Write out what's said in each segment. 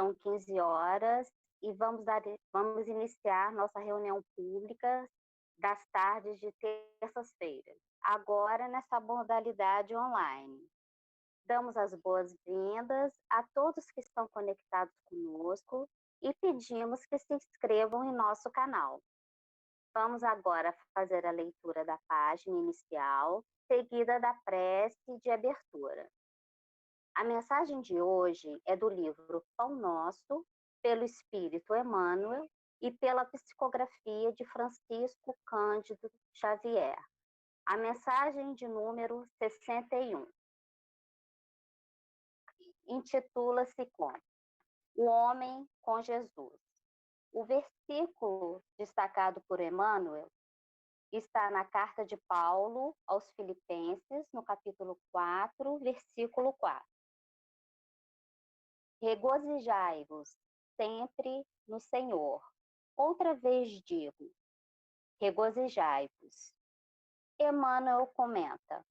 São 15 horas e vamos iniciar nossa reunião pública das tardes de terças-feiras, agora nessa modalidade online. Damos as boas-vindas a todos que estão conectados conosco e pedimos que se inscrevam em nosso canal. Vamos agora fazer a leitura da página inicial, seguida da prece de abertura. A mensagem de hoje é do livro Pão Nosso, pelo Espírito Emmanuel e pela psicografia de Francisco Cândido Xavier. A mensagem de número 61. Intitula-se como O Homem com Jesus. O versículo destacado por Emmanuel está na carta de Paulo aos Filipenses, no capítulo 4, versículo 4. Regozijai-vos sempre no Senhor. Outra vez digo, regozijai-vos. Emmanuel comenta: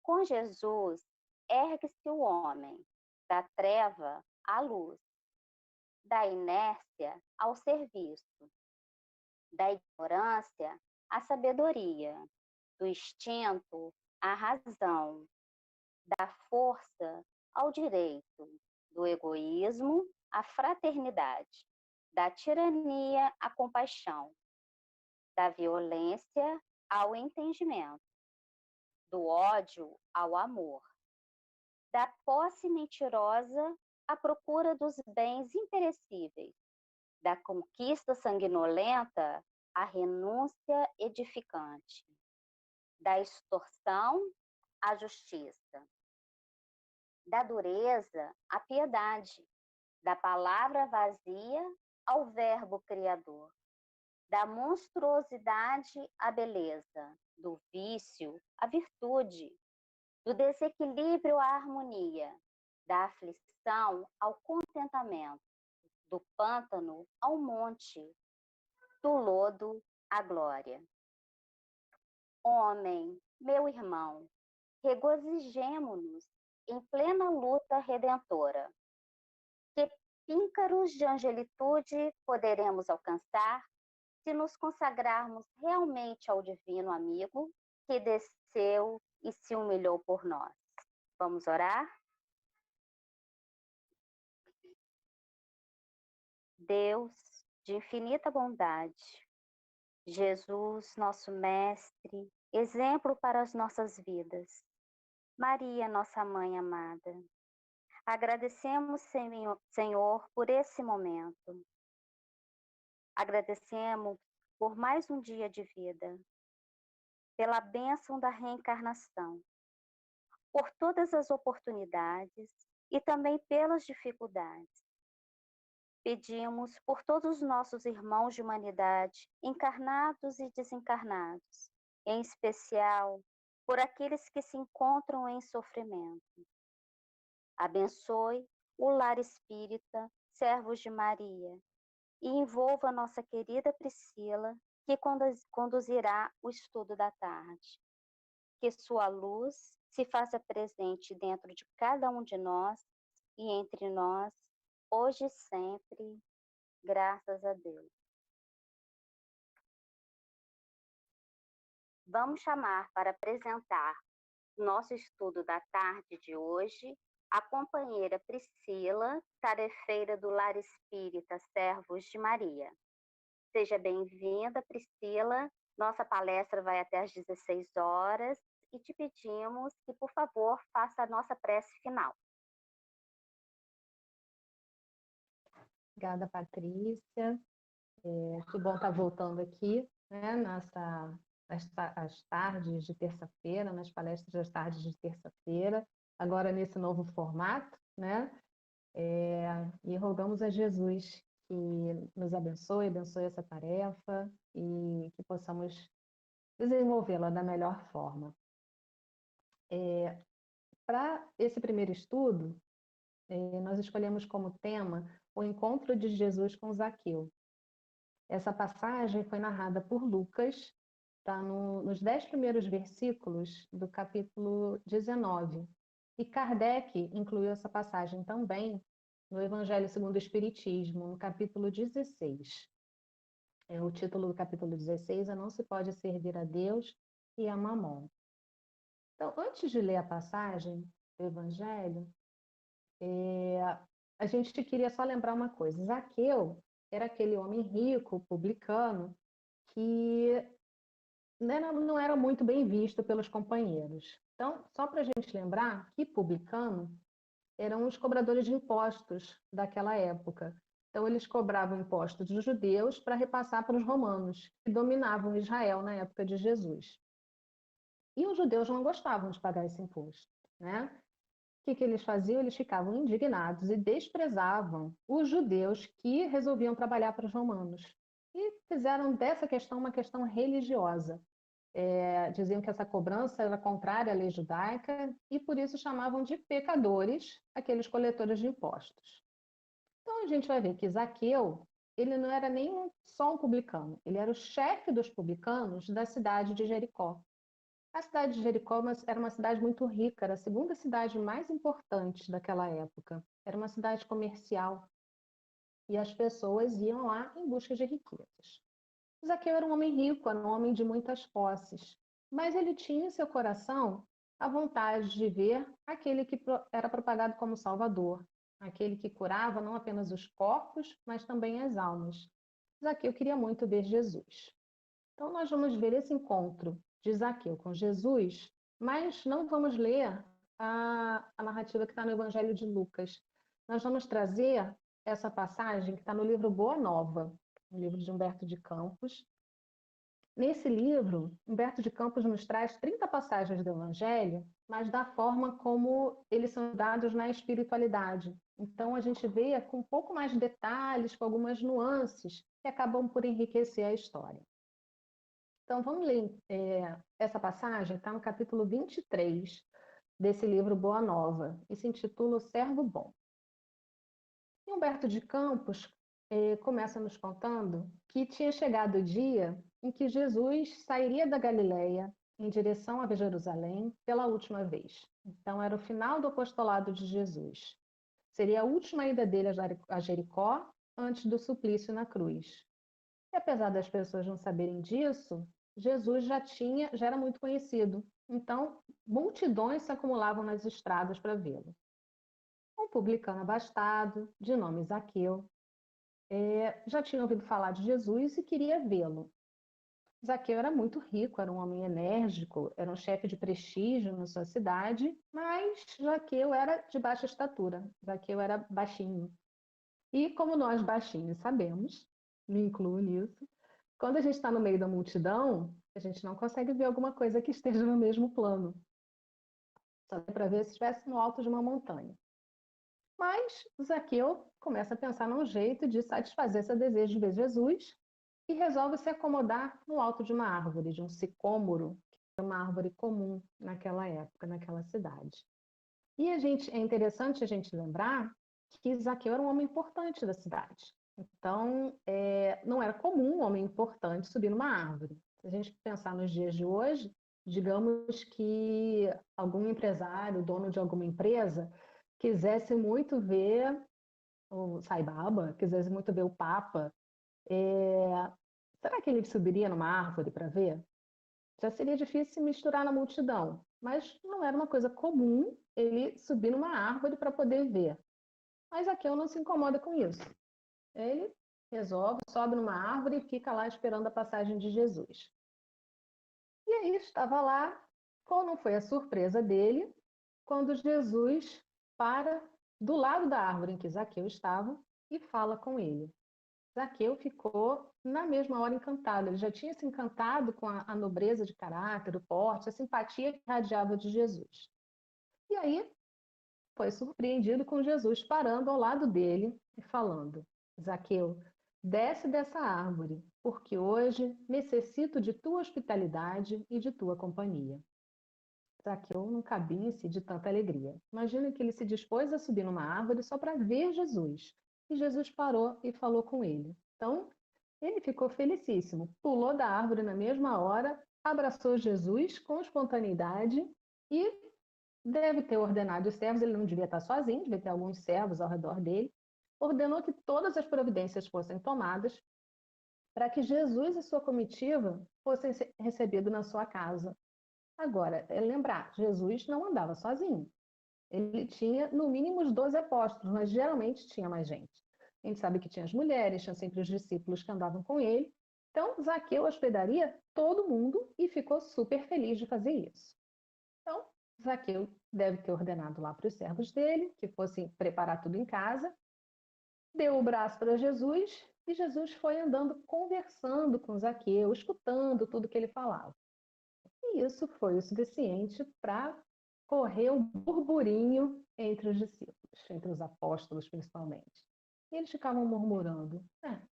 com Jesus ergue-se o homem, da treva à luz, da inércia ao serviço, da ignorância à sabedoria, do instinto à razão, da força ao direito, do egoísmo à fraternidade, da tirania à compaixão, da violência ao entendimento, do ódio ao amor, da posse mentirosa à procura dos bens imperecíveis, da conquista sanguinolenta à renúncia edificante, da extorsão à justiça, da dureza à piedade, da palavra vazia ao verbo criador, da monstruosidade à beleza, do vício à virtude, do desequilíbrio à harmonia, da aflição ao contentamento, do pântano ao monte, do lodo à glória. Homem, meu irmão, regozijemo-nos em plena luta redentora. Que píncaros de angelitude poderemos alcançar se nos consagrarmos realmente ao divino amigo que desceu e se humilhou por nós? Vamos orar? Deus de infinita bondade, Jesus, nosso Mestre, exemplo para as nossas vidas, Maria, nossa Mãe amada, agradecemos, Senhor, por esse momento. Agradecemos por mais um dia de vida, pela bênção da reencarnação, por todas as oportunidades e também pelas dificuldades. Pedimos por todos os nossos irmãos de humanidade, encarnados e desencarnados, em especial por aqueles que se encontram em sofrimento. Abençoe o lar espírita, servos de Maria, e envolva nossa querida Priscila, que conduzirá o estudo da tarde. Que sua luz se faça presente dentro de cada um de nós e entre nós, hoje e sempre, graças a Deus. Vamos chamar para apresentar nosso estudo da tarde de hoje a companheira Priscila, tarefeira do Lar Espírita Servos de Maria. Seja bem-vinda, Priscila. Nossa palestra vai até às 16 horas e te pedimos que, por favor, faça a nossa prece final. Obrigada, Patrícia. Que bom estar voltando aqui, né, às tardes de terça-feira, nas palestras das tardes de terça-feira, agora nesse novo formato, né? E rogamos a Jesus que nos abençoe essa tarefa e que possamos desenvolvê-la da melhor forma. Para esse primeiro estudo, nós escolhemos como tema o encontro de Jesus com Zaqueu. Essa passagem foi narrada por Lucas, está nos 10 primeiros versículos do capítulo 19. E Kardec incluiu essa passagem também no Evangelho segundo o Espiritismo, no capítulo 16. O título do capítulo 16 é Não se pode servir a Deus e a Mamon. Então, antes de ler a passagem do Evangelho, a gente queria só lembrar uma coisa. Zaqueu era aquele homem rico, publicano, que não era muito bem visto pelos companheiros. Então, só para a gente lembrar que publicano eram os cobradores de impostos daquela época. Então, eles cobravam impostos dos judeus para repassar para os romanos, que dominavam Israel na época de Jesus. E os judeus não gostavam de pagar esse imposto, né? O que eles faziam? Eles ficavam indignados e desprezavam os judeus que resolviam trabalhar para os romanos. E fizeram dessa questão uma questão religiosa. Diziam que essa cobrança era contrária à lei judaica e por isso chamavam de pecadores aqueles coletores de impostos. Então a gente vai ver que Zaqueu, ele não era nem só um publicano, ele era o chefe dos publicanos da cidade de Jericó. A cidade de Jericó era uma cidade muito rica, era a segunda cidade mais importante daquela época. Era uma cidade comercial e as pessoas iam lá em busca de riquezas. Zaqueu era um homem rico, era um homem de muitas posses, mas ele tinha em seu coração a vontade de ver aquele que era propagado como Salvador, aquele que curava não apenas os corpos, mas também as almas. Zaqueu queria muito ver Jesus. Então, nós vamos ver esse encontro de Zaqueu com Jesus, mas não vamos ler a narrativa que está no Evangelho de Lucas. Nós vamos trazer essa passagem que está no livro Boa Nova, um livro de Humberto de Campos. Nesse livro, Humberto de Campos nos traz 30 passagens do Evangelho, mas da forma como eles são dados na espiritualidade. Então, a gente vê com um pouco mais de detalhes, com algumas nuances, que acabam por enriquecer a história. Então, vamos ler essa passagem, está no capítulo 23 desse livro Boa Nova, e se intitula O Servo Bom. E Humberto de Campos começa nos contando que tinha chegado o dia em que Jesus sairia da Galileia em direção a Jerusalém pela última vez. Então, era o final do apostolado de Jesus. Seria a última ida dele a Jericó antes do suplício na cruz. E apesar das pessoas não saberem disso, Jesus já era muito conhecido. Então, multidões se acumulavam nas estradas para vê-lo. Um publicano abastado, de nome Zaqueu, já tinha ouvido falar de Jesus e queria vê-lo. Zaqueu era muito rico, era um homem enérgico, era um chefe de prestígio na sua cidade, mas Zaqueu era de baixa estatura, Zaqueu era baixinho. E como nós baixinhos sabemos, me incluo nisso, quando a gente está no meio da multidão, a gente não consegue ver alguma coisa que esteja no mesmo plano. Só dá para ver se estivesse no alto de uma montanha. Mas Zaqueu começa a pensar num jeito de satisfazer seu desejo de ver Jesus e resolve se acomodar no alto de uma árvore, de um sicômoro, que era uma árvore comum naquela época, naquela cidade. E é interessante a gente lembrar que Zaqueu era um homem importante da cidade. Então, não era comum um homem importante subir numa árvore. Se a gente pensar nos dias de hoje, digamos que algum empresário, dono de alguma empresa, quisesse muito ver o Sai Baba, quisesse muito ver o Papa, será que ele subiria numa árvore para ver? Já seria difícil se misturar na multidão, mas não era uma coisa comum ele subir numa árvore para poder ver. Mas Zaqueu não se incomoda com isso. Ele resolve, sobe numa árvore e fica lá esperando a passagem de Jesus. E aí estava lá, qual não foi a surpresa dele, quando Jesus para do lado da árvore em que Zaqueu estava e fala com ele. Zaqueu ficou na mesma hora encantado. Ele já tinha se encantado com a nobreza de caráter, o porte, a simpatia que radiava de Jesus. E aí foi surpreendido com Jesus parando ao lado dele e falando: Zaqueu, desce dessa árvore, porque hoje necessito de tua hospitalidade e de tua companhia. Zaqueu não cabia-se de tanta alegria. Imagina que ele se dispôs a subir numa árvore só para ver Jesus. E Jesus parou e falou com ele. Então, ele ficou felicíssimo, pulou da árvore na mesma hora, abraçou Jesus com espontaneidade e deve ter ordenado os servos, ele não devia estar sozinho, devia ter alguns servos ao redor dele, ordenou que todas as providências fossem tomadas para que Jesus e sua comitiva fossem recebidos na sua casa. Agora, lembrar, Jesus não andava sozinho. Ele tinha, no mínimo, os 12 apóstolos, mas geralmente tinha mais gente. A gente sabe que tinha as mulheres, tinha sempre os discípulos que andavam com ele. Então, Zaqueu hospedaria todo mundo e ficou super feliz de fazer isso. Então, Zaqueu deve ter ordenado lá para os servos dele que fossem preparar tudo em casa, deu o braço para Jesus e Jesus foi andando, conversando com Zaqueu, escutando tudo que ele falava. E isso foi o suficiente para correr um burburinho entre os discípulos, entre os apóstolos principalmente. E eles ficavam murmurando: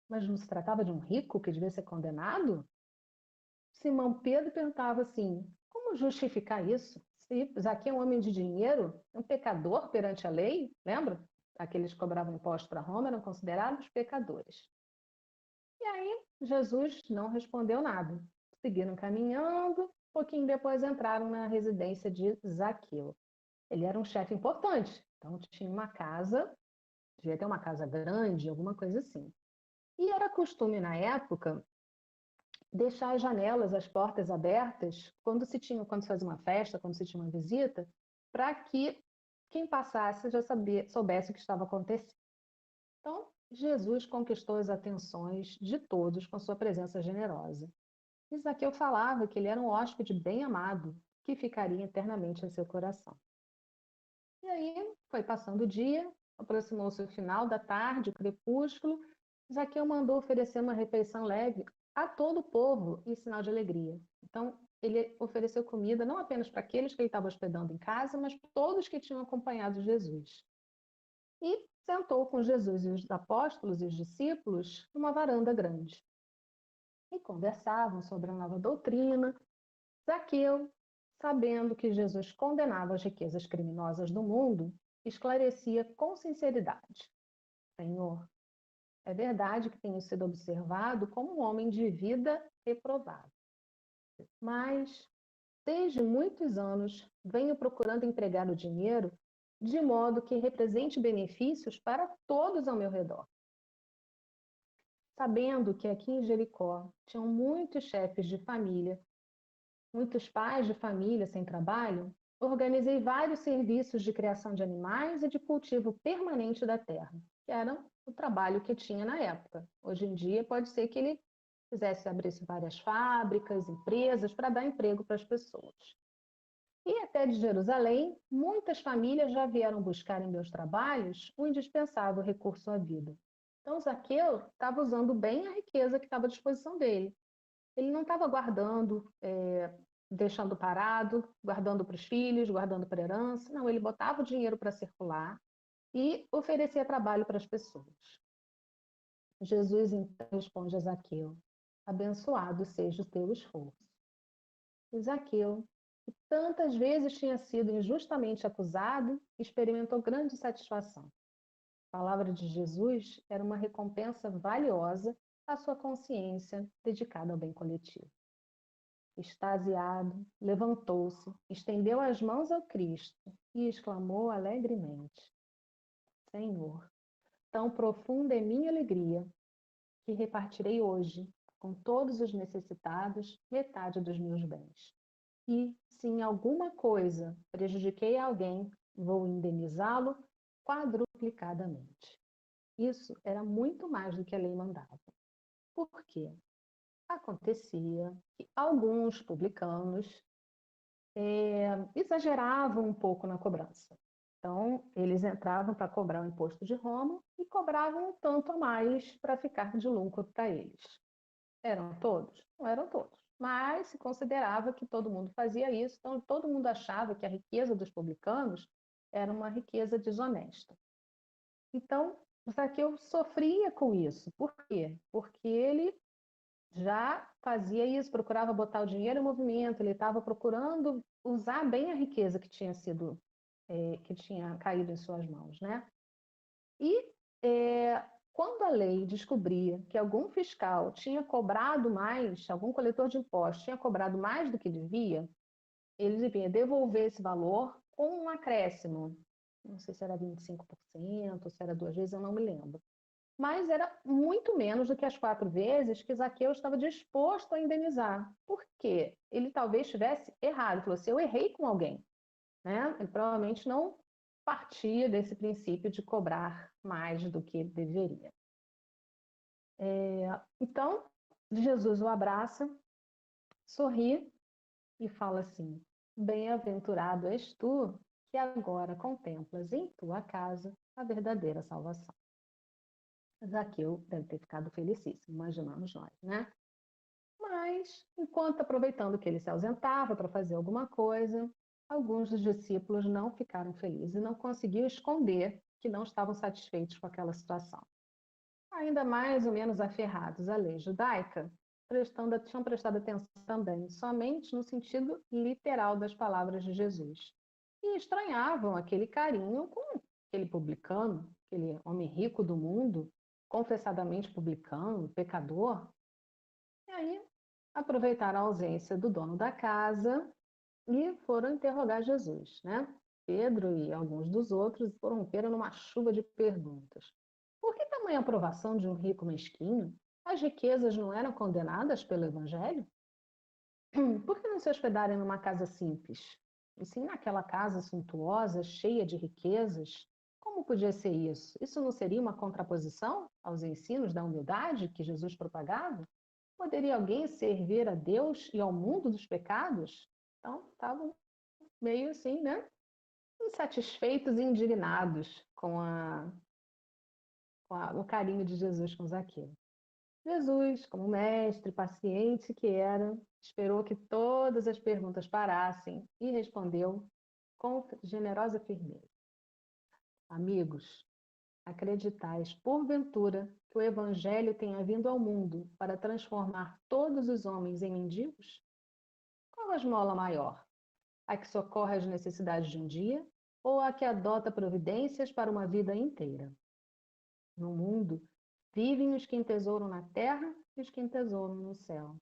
mas não se tratava de um rico que devia ser condenado? Simão Pedro perguntava assim: como justificar isso? Se Zaqueu é um homem de dinheiro, um pecador perante a lei, lembra? Aqueles que cobravam imposto para Roma eram considerados pecadores. E aí Jesus não respondeu nada. Seguiram caminhando, um pouquinho depois entraram na residência de Zaqueu. Ele era um chefe importante, então tinha uma casa, devia ter uma casa grande, alguma coisa assim. E era costume na época deixar as janelas, as portas abertas, quando se fazia uma festa, quando se tinha uma visita, para que quem passasse já soubesse o que estava acontecendo. Então, Jesus conquistou as atenções de todos com sua presença generosa. E Zaqueu falava que ele era um hóspede bem amado, que ficaria eternamente em seu coração. E aí, foi passando o dia, aproximou-se o final da tarde, o crepúsculo, Zaqueu mandou oferecer uma refeição leve a todo o povo em sinal de alegria. Então, ele ofereceu comida não apenas para aqueles que ele estava hospedando em casa, mas para todos que tinham acompanhado Jesus. E sentou com Jesus e os apóstolos e os discípulos numa varanda grande. E conversavam sobre a nova doutrina. Zaqueu, sabendo que Jesus condenava as riquezas criminosas do mundo, esclarecia com sinceridade: Senhor, é verdade que tenho sido observado como um homem de vida reprovado. Mas, desde muitos anos, venho procurando empregar o dinheiro de modo que represente benefícios para todos ao meu redor. Sabendo que aqui em Jericó tinham muitos chefes de família, muitos pais de família sem trabalho, organizei vários serviços de criação de animais e de cultivo permanente da terra, que eram o trabalho que tinha na época. Hoje em dia, pode ser que ele abrisse várias fábricas, empresas, para dar emprego para as pessoas. E até de Jerusalém, muitas famílias já vieram buscar em meus trabalhos o indispensável recurso à vida. Então, Zaqueu estava usando bem a riqueza que estava à disposição dele. Ele não estava guardando, deixando parado, guardando para os filhos, guardando para herança. Não, ele botava o dinheiro para circular e oferecia trabalho para as pessoas. Jesus então responde a Zaqueu: abençoado seja o teu esforço. E Zaqueu, que tantas vezes tinha sido injustamente acusado, experimentou grande satisfação. A palavra de Jesus era uma recompensa valiosa à sua consciência dedicada ao bem coletivo. Extasiado, levantou-se, estendeu as mãos ao Cristo e exclamou alegremente: Senhor, tão profunda é minha alegria que repartirei hoje com todos os necessitados metade dos meus bens. E, se em alguma coisa prejudiquei alguém, vou indenizá-lo quadruplicadamente. Isso era muito mais do que a lei mandava. Por quê? Acontecia que alguns publicanos exageravam um pouco na cobrança. Então, eles entravam para cobrar o imposto de Roma e cobravam um tanto a mais para ficar de lucro para eles. Eram todos? Não eram todos. Mas se considerava que todo mundo fazia isso, então todo mundo achava que a riqueza dos publicanos era uma riqueza desonesta. Então, Zaqueu sofria com isso. Por quê? Porque ele já fazia isso, procurava botar o dinheiro em movimento, ele estava procurando usar bem a riqueza que tinha sido, que tinha caído em suas mãos, né? E quando a lei descobria que algum fiscal tinha cobrado mais, algum coletor de impostos tinha cobrado mais do que devia, ele devia devolver esse valor com um acréscimo. não sei se era 25%, se era 2 vezes, eu não me lembro. Mas era muito menos do que as 4 vezes que Zaqueu estava disposto a indenizar. Por quê? Ele talvez tivesse errado. Ele falou assim, eu errei com alguém. Né? Ele provavelmente não partia desse princípio de cobrar mais do que deveria. Então, Jesus o abraça, sorri e fala assim, bem-aventurado és tu, que agora contemplas em tua casa a verdadeira salvação. Zaqueu deve ter ficado felicíssimo, imaginamos nós, né? Mas, enquanto aproveitando que ele se ausentava para fazer alguma coisa, alguns dos discípulos não ficaram felizes e não conseguiam esconder que não estavam satisfeitos com aquela situação. Ainda mais ou menos aferrados à lei judaica, tinham prestado atenção também somente no sentido literal das palavras de Jesus. E estranhavam aquele carinho com aquele publicano, aquele homem rico do mundo, confessadamente publicano, pecador. E aí aproveitaram a ausência do dono da casa e foram interrogar Jesus, né? Pedro e alguns dos outros romperam numa chuva de perguntas. Por que tamanha aprovação de um rico mesquinho? As riquezas não eram condenadas pelo Evangelho? Por que não se hospedarem numa casa simples? E sim naquela casa suntuosa, cheia de riquezas? Como podia ser isso? Isso não seria uma contraposição aos ensinos da humildade que Jesus propagava? Poderia alguém servir a Deus e ao mundo dos pecados? Então, estavam meio assim, né? Insatisfeitos e indignados o carinho de Jesus com Zaqueu. Jesus, como mestre paciente que era, esperou que todas as perguntas parassem e respondeu com generosa firmeza. Amigos, acreditais, porventura, que o Evangelho tenha vindo ao mundo para transformar todos os homens em mendigos? Qual a esmola maior? A que socorre as necessidades de um dia ou a que adota providências para uma vida inteira? No mundo, vivem os que entesouram na terra e os que entesouram no céu.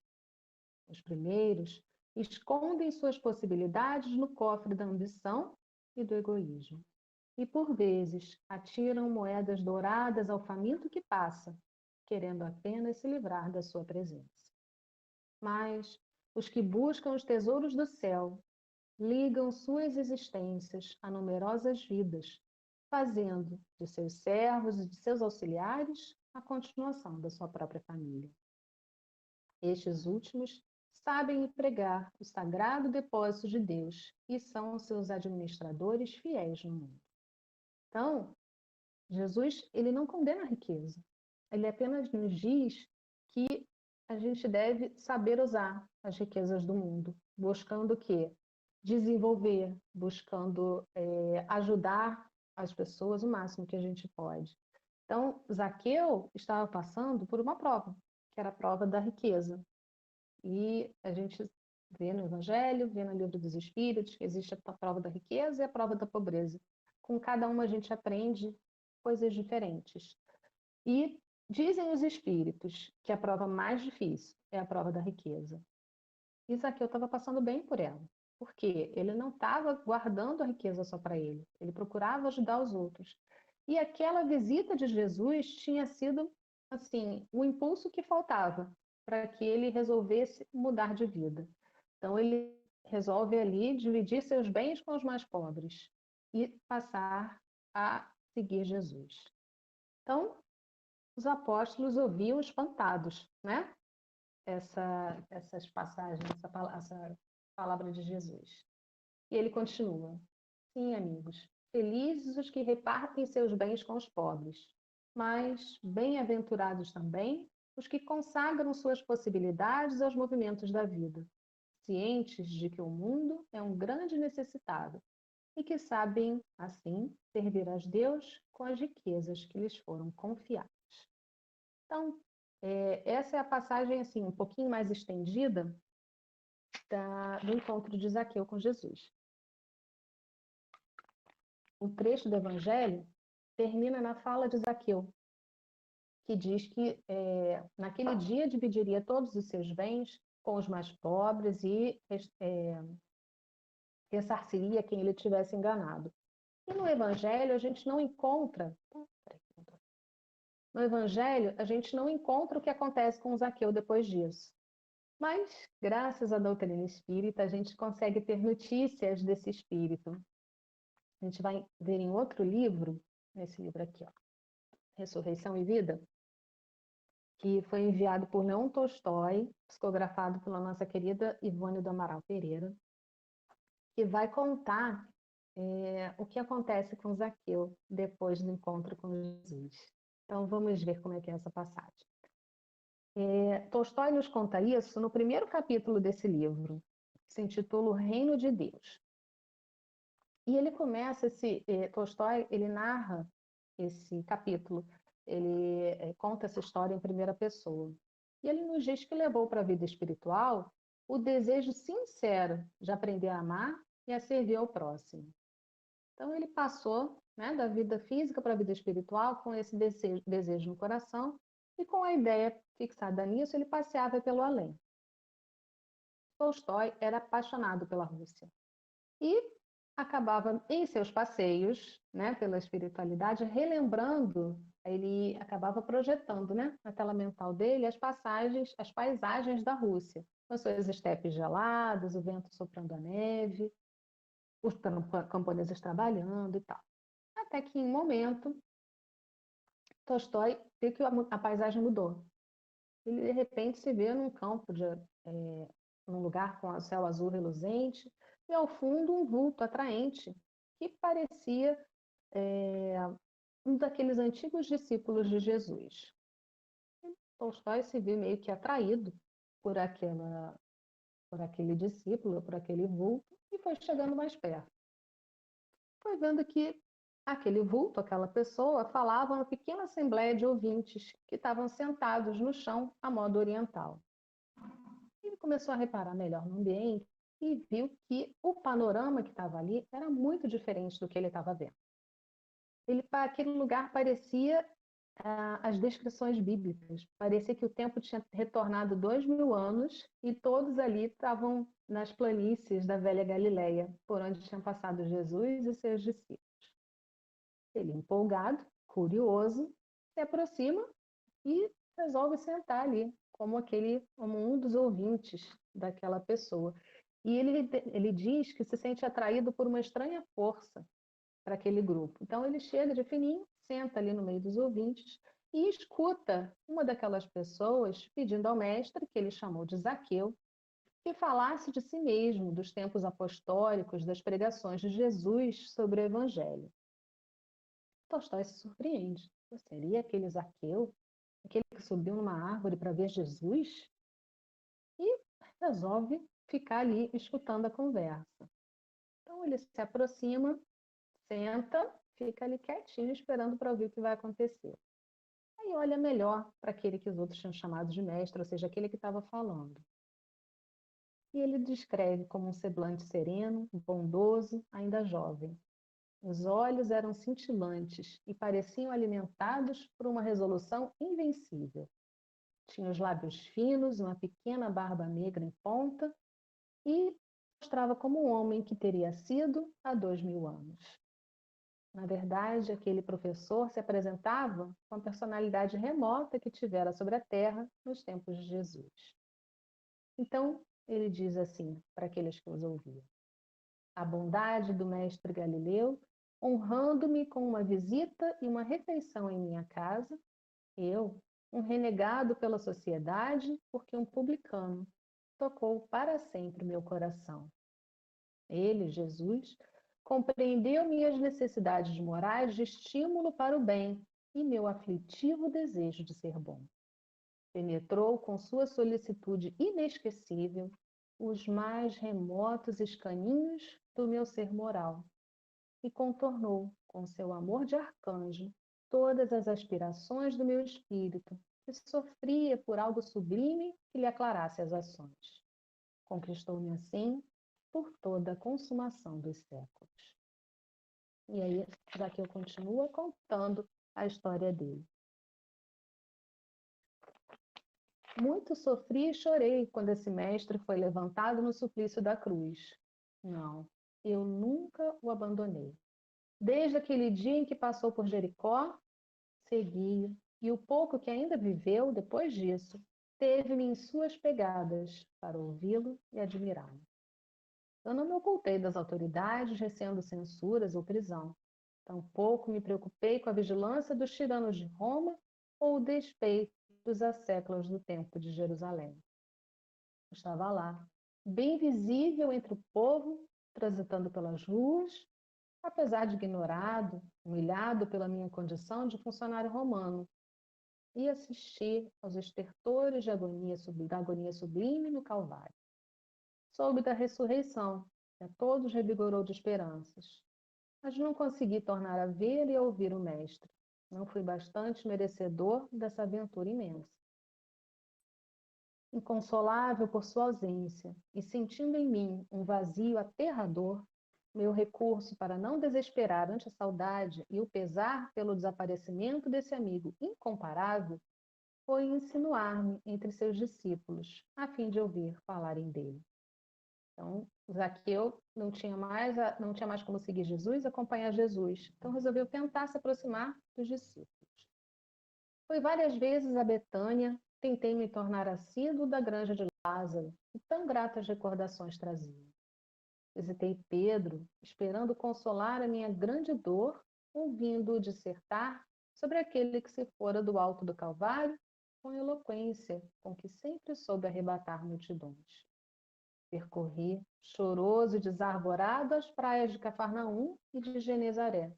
Os primeiros escondem suas possibilidades no cofre da ambição e do egoísmo. E, por vezes, atiram moedas douradas ao faminto que passa, querendo apenas se livrar da sua presença. Mas os que buscam os tesouros do céu ligam suas existências a numerosas vidas, fazendo de seus servos e de seus auxiliares a continuação da sua própria família. Estes últimos sabem empregar o sagrado depósito de Deus e são seus administradores fiéis no mundo. Então, Jesus, ele não condena a riqueza. Ele apenas nos diz que a gente deve saber usar as riquezas do mundo, buscando o quê? Desenvolver, buscando ajudar as pessoas o máximo que a gente pode. Então, Zaqueu estava passando por uma prova, que era a prova da riqueza. E a gente vê no Evangelho, vê no Livro dos Espíritos, que existe a prova da riqueza e a prova da pobreza. Com cada uma a gente aprende coisas diferentes. E dizem os Espíritos que a prova mais difícil é a prova da riqueza. E Zaqueu estava passando bem por ela. Por quê? Ele não estava guardando a riqueza só para ele. Ele procurava ajudar os outros. E aquela visita de Jesus tinha sido, assim, o impulso que faltava para que ele resolvesse mudar de vida. Então, ele resolve ali dividir seus bens com os mais pobres e passar a seguir Jesus. Então, os apóstolos ouviam espantados, né? Essas passagens, essa palavra de Jesus. E ele continua: sim, amigos, felizes os que repartem seus bens com os pobres, mas bem-aventurados também os que consagram suas possibilidades aos movimentos da vida, cientes de que o mundo é um grande necessitado e que sabem, assim, servir a Deus com as riquezas que lhes foram confiadas. Então, essa é a passagem assim, um pouquinho mais estendida do encontro de Zaqueu com Jesus. O trecho do Evangelho termina na fala de Zaqueu, que diz que naquele dia dividiria todos os seus bens com os mais pobres e ressarciria quem ele tivesse enganado. E no Evangelho a gente não encontra. No Evangelho, a gente não encontra o que acontece com Zaqueu depois disso. Mas, graças à doutrina espírita, a gente consegue ter notícias desse espírito. A gente vai ver em outro livro, nesse livro aqui, ó, Ressurreição e Vida, que foi enviado por Leon Tolstói, psicografado pela nossa querida Ivone do Amaral Pereira, que vai contar o que acontece com Zaqueu depois do encontro com Jesus. Então, vamos ver como é que é essa passagem. Tolstói nos conta isso no primeiro capítulo desse livro, que se intitula O Reino de Deus. E ele começa Tolstói, ele narra esse capítulo, ele conta essa história em primeira pessoa. E ele nos diz que levou para a vida espiritual o desejo sincero de aprender a amar e a servir ao próximo. Então ele passou, né, da vida física para a vida espiritual com esse desejo no coração e com a ideia fixada nisso, ele passeava pelo além. Tolstói era apaixonado pela Rússia e acabava em seus passeios, né, pela espiritualidade, relembrando, ele acabava projetando, né, na tela mental dele as paisagens da Rússia, com as suas estepes geladas, o vento soprando a neve, os camponeses trabalhando e tal. Até que, em um momento, Tolstói vê que a paisagem mudou. Ele, de repente, se vê num campo, num lugar com o céu azul reluzente, e ao fundo um vulto atraente, que parecia um daqueles antigos discípulos de Jesus. Tolstói se viu meio que atraído por aquele discípulo, por aquele vulto, e foi chegando mais perto. Foi vendo que aquele vulto, aquela pessoa, falava uma pequena assembleia de ouvintes que estavam sentados no chão à moda oriental. Ele começou a reparar melhor no ambiente e viu que o panorama que estava ali era muito diferente do que ele estava vendo. Aquele lugar parecia as descrições bíblicas. Parecia que o tempo tinha retornado 2000 anos e todos ali estavam nas planícies da velha Galileia, por onde tinham passado Jesus e seus discípulos. Ele, empolgado, curioso, se aproxima e resolve sentar ali, como um dos ouvintes daquela pessoa. E ele diz que se sente atraído por uma estranha força para aquele grupo. Então ele chega de fininho, senta ali no meio dos ouvintes e escuta uma daquelas pessoas pedindo ao mestre, que ele chamou de Zaqueu, que falasse de si mesmo, dos tempos apostólicos, das pregações de Jesus sobre o Evangelho. Tolstói se surpreende. Seria aquele Zaqueu? Aquele que subiu numa árvore para ver Jesus? E resolve ficar ali escutando a conversa. Então ele se aproxima, senta, fica ali quietinho esperando para ouvir o que vai acontecer. Aí olha melhor para aquele que os outros tinham chamado de mestre, ou seja, aquele que estava falando. E ele descreve como um semblante sereno, bondoso, ainda jovem. Os olhos eram cintilantes e pareciam alimentados por uma resolução invencível. Tinha os lábios finos, uma pequena barba negra em ponta e mostrava como um homem que teria sido há 2000 anos. Na verdade, aquele professor se apresentava com a personalidade remota que tivera sobre a Terra nos tempos de Jesus. Então, ele diz assim para aqueles que os ouviam: a bondade do mestre Galileu, honrando-me com uma visita e uma refeição em minha casa, eu, um renegado pela sociedade, porque um publicano, tocou para sempre meu coração. Ele, Jesus, compreendeu minhas necessidades morais de estímulo para o bem e meu aflitivo desejo de ser bom. Penetrou com sua solicitude inesquecível os mais remotos escaninhos do meu ser moral e contornou, com seu amor de arcanjo, todas as aspirações do meu espírito, que sofria por algo sublime que lhe aclarasse as ações. Conquistou-me assim por toda a consumação dos séculos. E aí, Zaqueu continua contando a história dele. Muito sofri e chorei quando esse mestre foi levantado no suplício da cruz. Não, eu nunca o abandonei. Desde aquele dia em que passou por Jericó, segui-o, e o pouco que ainda viveu depois disso, teve-me em suas pegadas para ouvi-lo e admirá-lo. Eu não me ocultei das autoridades, receando censuras ou prisão. Tampouco me preocupei com a vigilância dos tiranos de Roma ou o despeito dos asséculos do Templo de Jerusalém. Estava lá, bem visível entre o povo, transitando pelas ruas, apesar de ignorado, humilhado pela minha condição de funcionário romano, e assisti aos estertores da agonia sublime no Calvário. Soube da ressurreição, que a todos revigorou de esperanças, mas não consegui tornar a ver e a ouvir o Mestre. Não fui bastante merecedor dessa aventura imensa. Inconsolável por sua ausência e sentindo em mim um vazio aterrador, meu recurso para não desesperar ante a saudade e o pesar pelo desaparecimento desse amigo incomparável foi insinuar-me entre seus discípulos, a fim de ouvir falarem dele. Então, Zaqueu não tinha mais como seguir Jesus, acompanhar Jesus. Então, resolveu tentar se aproximar dos discípulos. Fui várias vezes a Betânia, tentei me tornar assíduo da granja de Lázaro, e tão gratas recordações trazia. Visitei Pedro, esperando consolar a minha grande dor, ouvindo-o dissertar sobre aquele que se fora do alto do Calvário, com eloquência, com que sempre soube arrebatar multidões. Percorri, choroso e desarvorado, as praias de Cafarnaum e de Genezaré,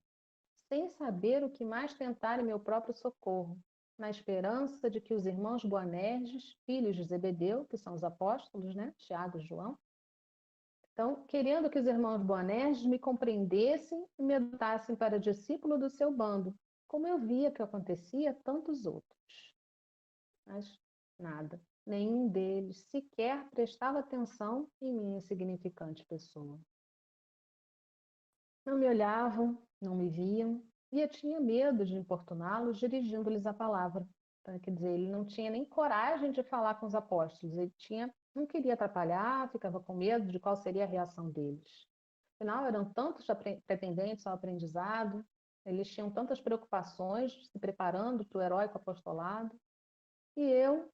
sem saber o que mais tentar em meu próprio socorro, na esperança de que os irmãos Boanerges, filhos de Zebedeu, que são os apóstolos, né? Tiago e João, então, querendo que os irmãos Boanerges me compreendessem e me adotassem para discípulo do seu bando, como eu via que acontecia a tantos outros. Mas nada, nenhum deles sequer prestava atenção em minha insignificante pessoa. Não me olhavam, não me viam, e eu tinha medo de importuná-los dirigindo-lhes a palavra. Então, quer dizer, ele não tinha nem coragem de falar com os apóstolos, não queria atrapalhar, ficava com medo de qual seria a reação deles. Afinal, eram tantos pretendentes ao aprendizado, eles tinham tantas preocupações, se preparando para o heróico apostolado, e eu,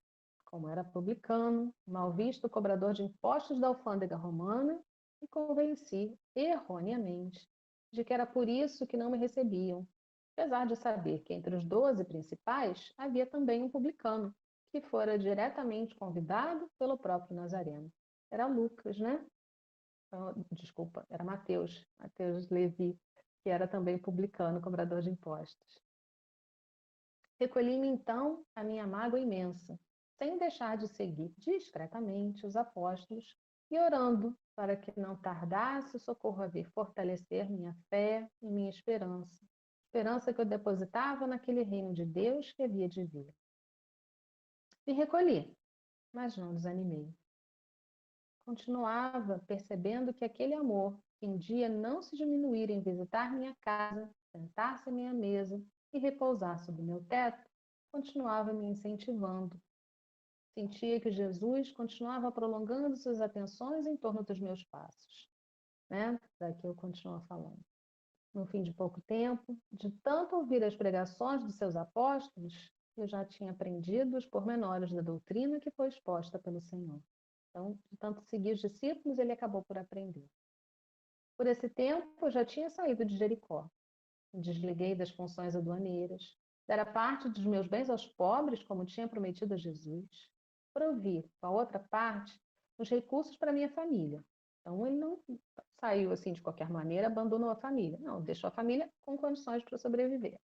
como era publicano, mal visto cobrador de impostos da alfândega romana, me convenci, erroneamente, de que era por isso que não me recebiam, apesar de saber que entre os 12 principais havia também um publicano, que fora diretamente convidado pelo próprio Nazareno. Era Lucas, né? Desculpa, era Mateus Levi, que era também publicano, cobrador de impostos. Recolhi-me então à minha mágoa imensa, sem deixar de seguir discretamente os apóstolos e orando para que não tardasse o socorro a vir fortalecer minha fé e minha esperança que eu depositava naquele reino de Deus que havia de vir. Me recolhi, mas não desanimei. Continuava percebendo que aquele amor, que um dia não se diminuíra em visitar minha casa, sentar-se à minha mesa e repousar sob meu teto, continuava me incentivando. Sentia que Jesus continuava prolongando suas atenções em torno dos meus passos. Né? Daqui eu continuo falando. No fim de pouco tempo, de tanto ouvir as pregações dos seus apóstolos, eu já tinha aprendido os pormenores da doutrina que foi exposta pelo Senhor. Então, de tanto seguir os discípulos, ele acabou por aprender. Por esse tempo, eu já tinha saído de Jericó. Me desliguei das funções aduaneiras, dera parte dos meus bens aos pobres, como tinha prometido a Jesus. Provi, com a outra parte, os recursos para minha família. Então, ele não saiu assim de qualquer maneira, abandonou a família. Não, deixou a família com condições para sobreviver.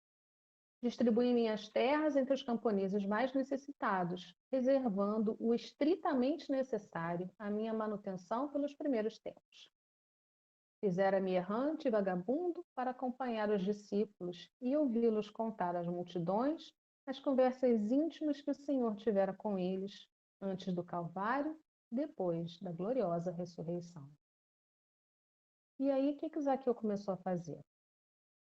Distribuí minhas terras entre os camponeses mais necessitados, reservando o estritamente necessário à minha manutenção pelos primeiros tempos. Fizera-me errante e vagabundo para acompanhar os discípulos e ouvi-los contar às multidões as conversas íntimas que o Senhor tivera com eles antes do Calvário, depois da gloriosa ressurreição. E aí, o que Zaqueu começou a fazer?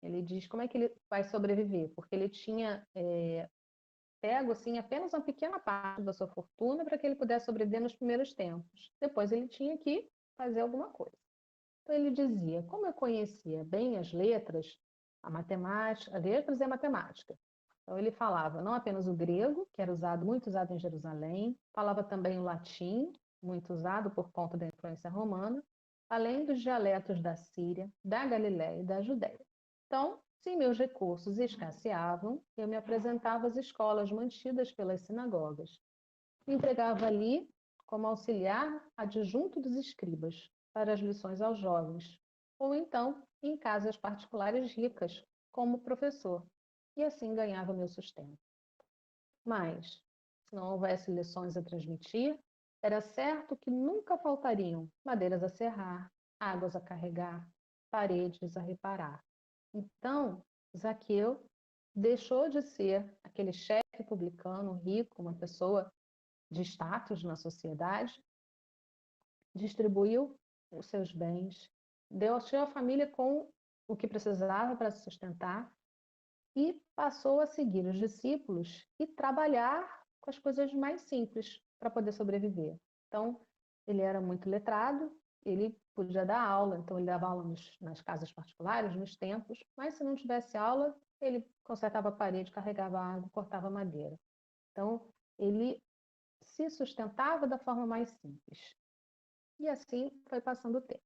Ele diz como é que ele vai sobreviver, porque ele tinha pego assim, apenas uma pequena parte da sua fortuna para que ele pudesse sobreviver nos primeiros tempos. Depois ele tinha que fazer alguma coisa. Então ele dizia, como eu conhecia bem as letras, a matemática, letras e a matemática. Então ele falava não apenas o grego, que era muito usado em Jerusalém, falava também o latim, muito usado por conta da influência romana, além dos dialetos da Síria, da Galiléia e da Judéia. Então, se meus recursos escasseavam, eu me apresentava às escolas mantidas pelas sinagogas. Me entregava ali como auxiliar adjunto dos escribas para as lições aos jovens, ou então em casas particulares ricas, como professor, e assim ganhava meu sustento. Mas, se não houvesse lições a transmitir, era certo que nunca faltariam madeiras a serrar, águas a carregar, paredes a reparar. Então, Zaqueu deixou de ser aquele chefe publicano rico, uma pessoa de status na sociedade, distribuiu os seus bens, deu à sua família com o que precisava para se sustentar e passou a seguir os discípulos e trabalhar com as coisas mais simples para poder sobreviver. Então, ele era muito letrado, ele podia dar aula, então ele dava aula nas casas particulares, nos templos, mas se não tivesse aula, ele consertava a parede, carregava água, cortava madeira. Então, ele se sustentava da forma mais simples. E assim foi passando o tempo.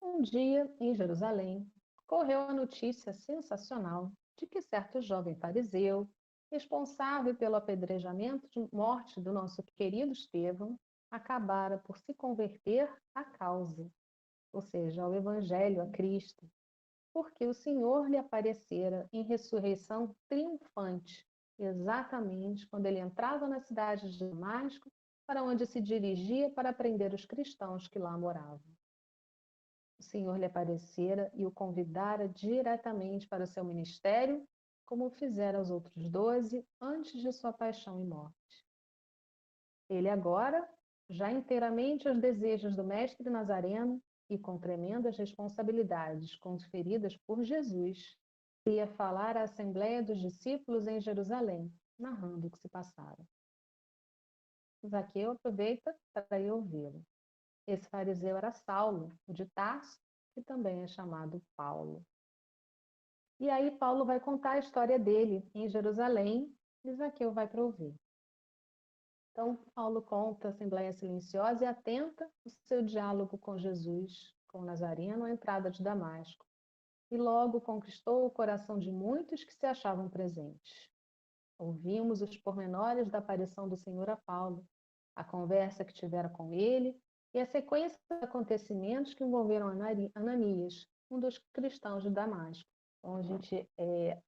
Um dia, em Jerusalém, correu a notícia sensacional de que certo jovem fariseu, responsável pelo apedrejamento de morte do nosso querido Estevão, acabara por se converter à causa, ou seja, ao Evangelho, a Cristo, porque o Senhor lhe aparecera em ressurreição triunfante, exatamente quando ele entrava na cidade de Damasco, para onde se dirigia para prender os cristãos que lá moravam. O Senhor lhe aparecera e o convidara diretamente para o seu ministério, como fizera aos outros 12 antes de sua paixão e morte. Ele agora, já inteiramente aos desejos do mestre Nazareno e com tremendas responsabilidades conferidas por Jesus, ia falar à Assembleia dos Discípulos em Jerusalém, narrando o que se passara. Zaqueu aproveita para ir ouvi-lo. Esse fariseu era Saulo, o de Tarso, que também é chamado Paulo. E aí Paulo vai contar a história dele em Jerusalém e Zaqueu vai para ouvir. Então, Paulo conta a Assembleia silenciosa e atenta o seu diálogo com Jesus, com Nazareno, à entrada de Damasco. E logo conquistou o coração de muitos que se achavam presentes. Ouvimos os pormenores da aparição do Senhor a Paulo, a conversa que tivera com ele e a sequência de acontecimentos que envolveram Ananias, um dos cristãos de Damasco. Então,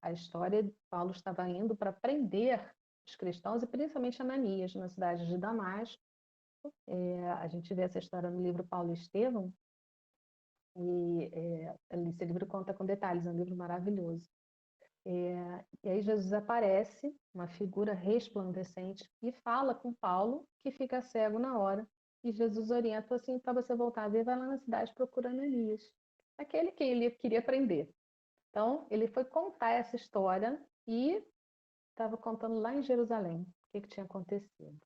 a história de Paulo estava indo para prender os cristãos e principalmente Ananias, na cidade de Damasco. A gente vê essa história no livro Paulo e Estevão, e esse livro conta com detalhes, é um livro maravilhoso. E aí Jesus aparece, uma figura resplandecente, e fala com Paulo, que fica cego na hora. E Jesus orienta assim, para você voltar a ver, vai lá na cidade procurando Elias, aquele que ele queria prender. Então, ele foi contar essa história e estava contando lá em Jerusalém o que tinha acontecido.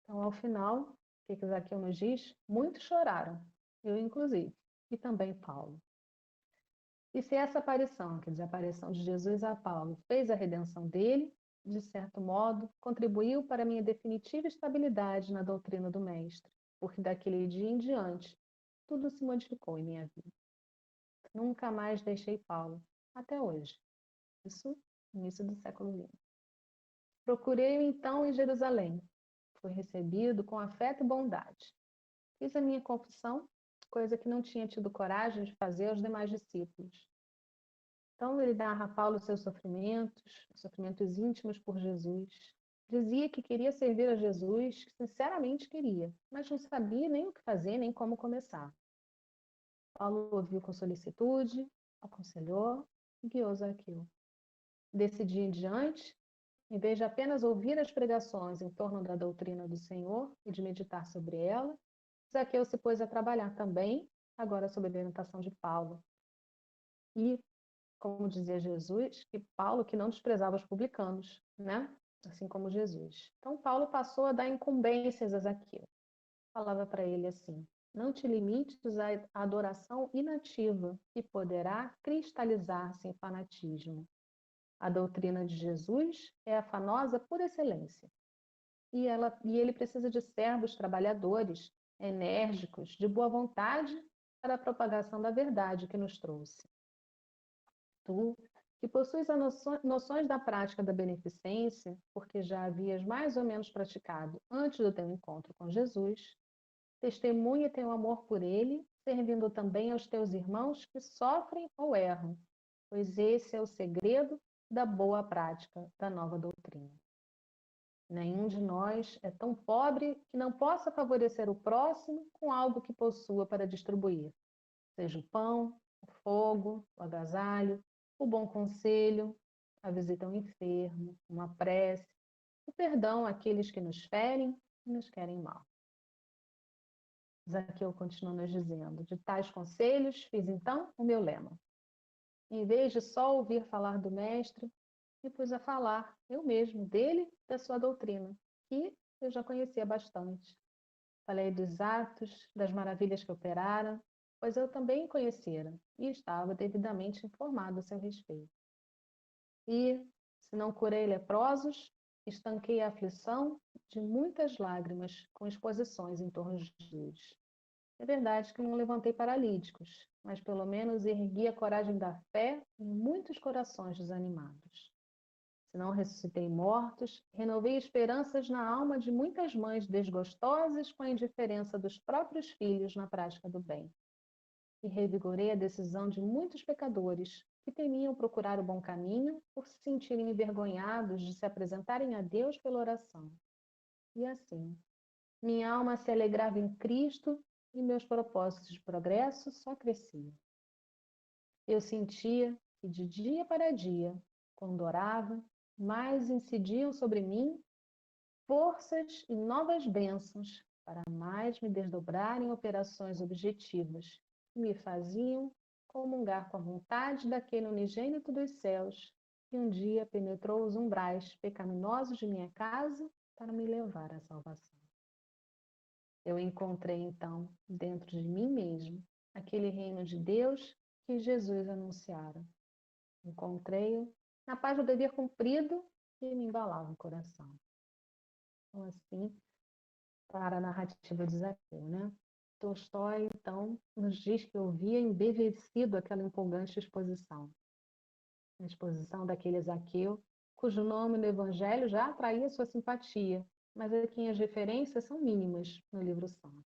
Então, ao final, o que Zaqueu nos diz? Muitos choraram, eu inclusive, e também Paulo. E se essa aparição, quer dizer, a aparição de Jesus a Paulo, fez a redenção dele, de certo modo, contribuiu para a minha definitiva estabilidade na doutrina do Mestre, porque daquele dia em diante, tudo se modificou em minha vida. Nunca mais deixei Paulo, até hoje. Isso no início do século XX. Procurei-o então em Jerusalém. Fui recebido com afeto e bondade. Fiz a minha confissão, coisa que não tinha tido coragem de fazer aos demais discípulos. Então ele narra a Paulo seus sofrimentos íntimos por Jesus. Dizia que queria servir a Jesus, que sinceramente queria, mas não sabia nem o que fazer, nem como começar. Paulo ouviu com solicitude, aconselhou e guiou Zaqueu. Desse dia em diante, em vez de apenas ouvir as pregações em torno da doutrina do Senhor e de meditar sobre ela, Zaqueu se pôs a trabalhar também, agora sob a orientação de Paulo. E, como dizia Jesus, que Paulo que não desprezava os publicanos, né? Assim como Jesus. Então, Paulo passou a dar incumbências a Zaqueu. Falava para ele assim: Não te limites à adoração inativa, que poderá cristalizar-se em fanatismo. A doutrina de Jesus é afanosa por excelência. E ele precisa de servos trabalhadores, enérgicos, de boa vontade para a propagação da verdade que nos trouxe. Tu, que possuis as noções da prática da beneficência, porque já havias mais ou menos praticado antes do teu encontro com Jesus, testemunha teu amor por ele, servindo também aos teus irmãos que sofrem ou erram, pois esse é o segredo da boa prática da nova doutrina. Nenhum de nós é tão pobre que não possa favorecer o próximo com algo que possua para distribuir, seja o pão, o fogo, o agasalho, o bom conselho, a visita ao enfermo, uma prece, o perdão àqueles que nos ferem e nos querem mal. Zaqueu continua nos dizendo: de tais conselhos fiz então o meu lema. Em vez de só ouvir falar do mestre, me pus a falar, eu mesmo, dele, da sua doutrina, que eu já conhecia bastante. Falei dos atos, das maravilhas que operara, pois eu também conhecera e estava devidamente informado a seu respeito. E, se não curei leprosos, estanquei a aflição de muitas lágrimas com exposições em torno de Jesus. É verdade que não levantei paralíticos, mas pelo menos ergui a coragem da fé em muitos corações desanimados. Se não ressuscitei mortos, renovei esperanças na alma de muitas mães desgostosas com a indiferença dos próprios filhos na prática do bem. E revigorei a decisão de muitos pecadores que temiam procurar o bom caminho por se sentirem envergonhados de se apresentarem a Deus pela oração. E assim, minha alma se alegrava em Cristo e meus propósitos de progresso só cresciam. Eu sentia que de dia para dia, quando orava, mais incidiam sobre mim forças e novas bênçãos para mais me desdobrar em operações objetivas que me faziam comungar com a vontade daquele unigênito dos céus que um dia penetrou os umbrais pecaminosos de minha casa para me levar à salvação. Eu encontrei, então, dentro de mim mesmo, aquele reino de Deus que Jesus anunciara. Encontrei-o na paz do dever cumprido que me embalava o coração. Então, assim, para a narrativa de Zaqueu, né? Tolstói, então, nos diz que ouvia embevecido aquela empolgante exposição. A exposição daquele Zaqueu, cujo nome no Evangelho já atraía sua simpatia, mas aqui as referências são mínimas no livro santo.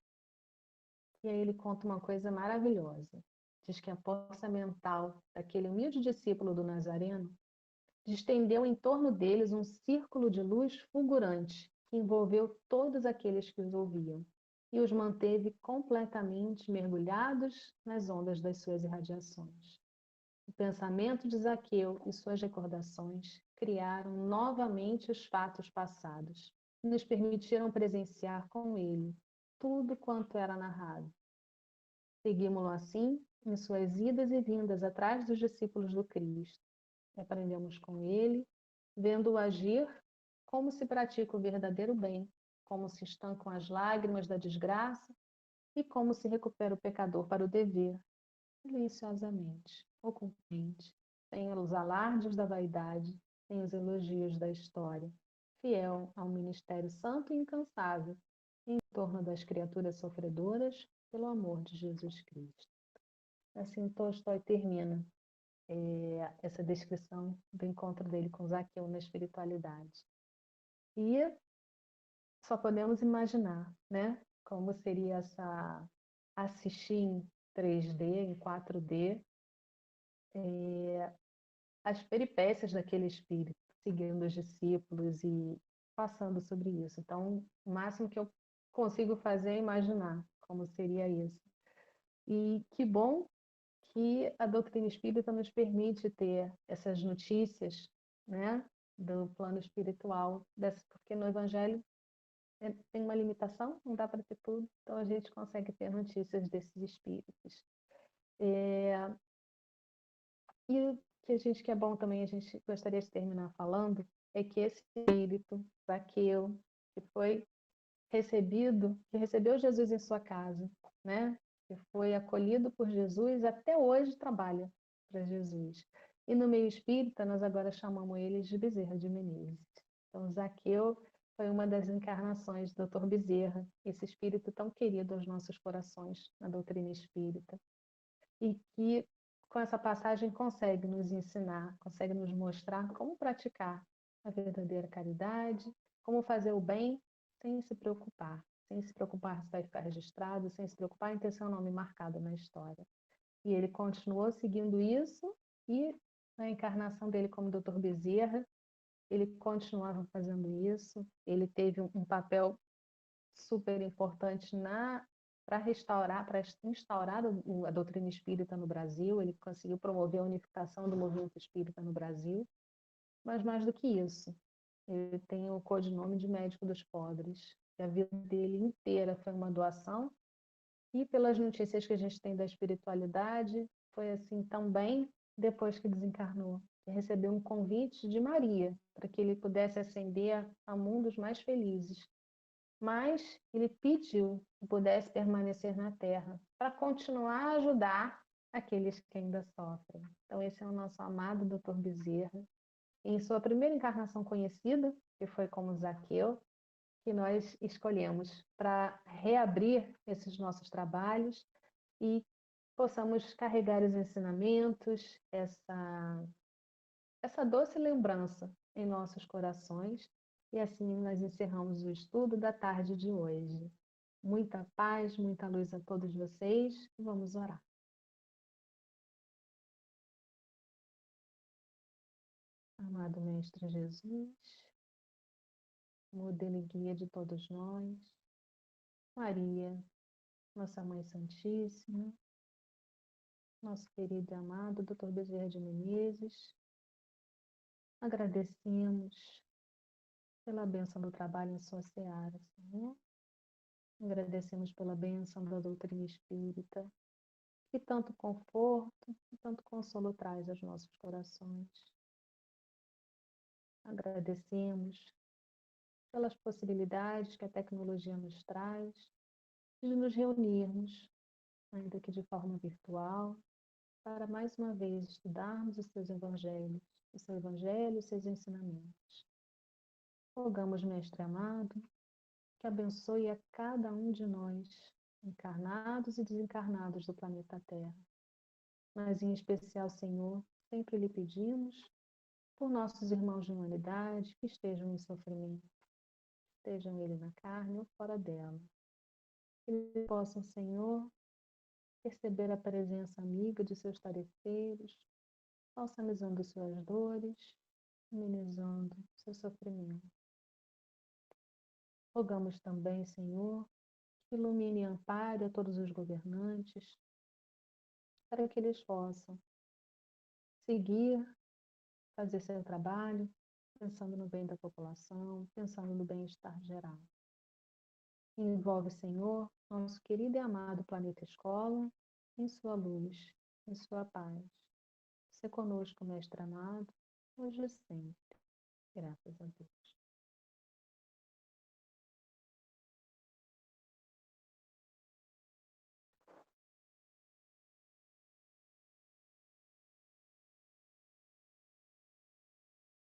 E aí ele conta uma coisa maravilhosa. Diz que a força mental daquele humilde discípulo do Nazareno distendeu em torno deles um círculo de luz fulgurante que envolveu todos aqueles que os ouviam e os manteve completamente mergulhados nas ondas das suas irradiações. O pensamento de Zaqueu e suas recordações criaram novamente os fatos passados e nos permitiram presenciar com ele tudo quanto era narrado. Seguimos-lo assim em suas idas e vindas atrás dos discípulos do Cristo. Aprendemos com ele, vendo-o agir como se pratica o verdadeiro bem, como se estancam as lágrimas da desgraça e como se recupera o pecador para o dever, silenciosamente, ocultamente, sem os alardes da vaidade, sem os elogios da história, fiel ao ministério santo e incansável, em torno das criaturas sofredoras, pelo amor de Jesus Cristo. Assim, Tolstói termina essa descrição do encontro dele com Zaqueu na espiritualidade. E só podemos imaginar, né, como seria assistir em 3D, em 4D, as peripécias daquele espírito, seguindo os discípulos e passando sobre isso. Então, o máximo que eu consigo fazer é imaginar como seria isso. E que bom que a doutrina espírita nos permite ter essas notícias, né, do plano espiritual, porque no Evangelho tem uma limitação, não dá para ter tudo, então a gente consegue ter notícias desses espíritos. E o que a gente que é bom também, a gente gostaria de terminar falando, é que esse espírito, Zaqueu, que foi que recebeu Jesus em sua casa, né? Que foi acolhido por Jesus, até hoje trabalha para Jesus. E no meio espírita, nós agora chamamos ele de Bezerra de Menezes. Então, Zaqueu foi uma das encarnações do Dr. Bezerra, esse espírito tão querido aos nossos corações na doutrina espírita. E que, com essa passagem, consegue nos ensinar, consegue nos mostrar como praticar a verdadeira caridade, como fazer o bem sem se preocupar se vai ficar registrado, sem se preocupar em ter seu nome marcado na história. E ele continuou seguindo isso, e na encarnação dele como Dr. Bezerra, ele continuava fazendo isso, ele teve um papel super importante para restaurar, para instaurar a doutrina espírita no Brasil, ele conseguiu promover a unificação do movimento espírita no Brasil, mas mais do que isso, ele tem o codinome de médico dos pobres, e a vida dele inteira foi uma doação, e pelas notícias que a gente tem da espiritualidade, foi assim também depois que desencarnou, que recebeu um convite de Maria, para que ele pudesse ascender a mundos mais felizes. Mas ele pediu que pudesse permanecer na Terra, para continuar a ajudar aqueles que ainda sofrem. Então esse é o nosso amado Dr. Bezerra, em sua primeira encarnação conhecida, que foi como Zaqueu, que nós escolhemos para reabrir esses nossos trabalhos e possamos carregar os ensinamentos, essa doce lembrança em nossos corações. E assim nós encerramos o estudo da tarde de hoje. Muita paz, muita luz a todos vocês e vamos orar. Amado Mestre Jesus, modelo e guia de todos nós, Maria, nossa Mãe Santíssima, nosso querido e amado Dr. Bezerra de Menezes, agradecemos pela bênção do trabalho em sua seara, Senhor. Agradecemos pela bênção da doutrina espírita, que tanto conforto e tanto consolo traz aos nossos corações. Agradecemos pelas possibilidades que a tecnologia nos traz de nos reunirmos, ainda que de forma virtual, para mais uma vez estudarmos os seus evangelhos, o seu evangelho e os seus ensinamentos. Rogamos, Mestre amado, que abençoe a cada um de nós, encarnados e desencarnados do planeta Terra. Mas, em especial, Senhor, sempre lhe pedimos por nossos irmãos de humanidade que estejam em sofrimento, estejam ele na carne ou fora dela. Que eles possam, Senhor, perceber a presença amiga de seus tarefeiros, balsamizando suas dores, amenizando seu sofrimento. Rogamos também, Senhor, que ilumine e ampare a todos os governantes, para que eles possam seguir, fazer seu trabalho, pensando no bem da população, pensando no bem-estar geral. Envolve, Senhor, nosso querido e amado planeta Escola, em sua luz, em sua paz. Se conosco, Mestre amado, hoje e sempre. Graças a Deus.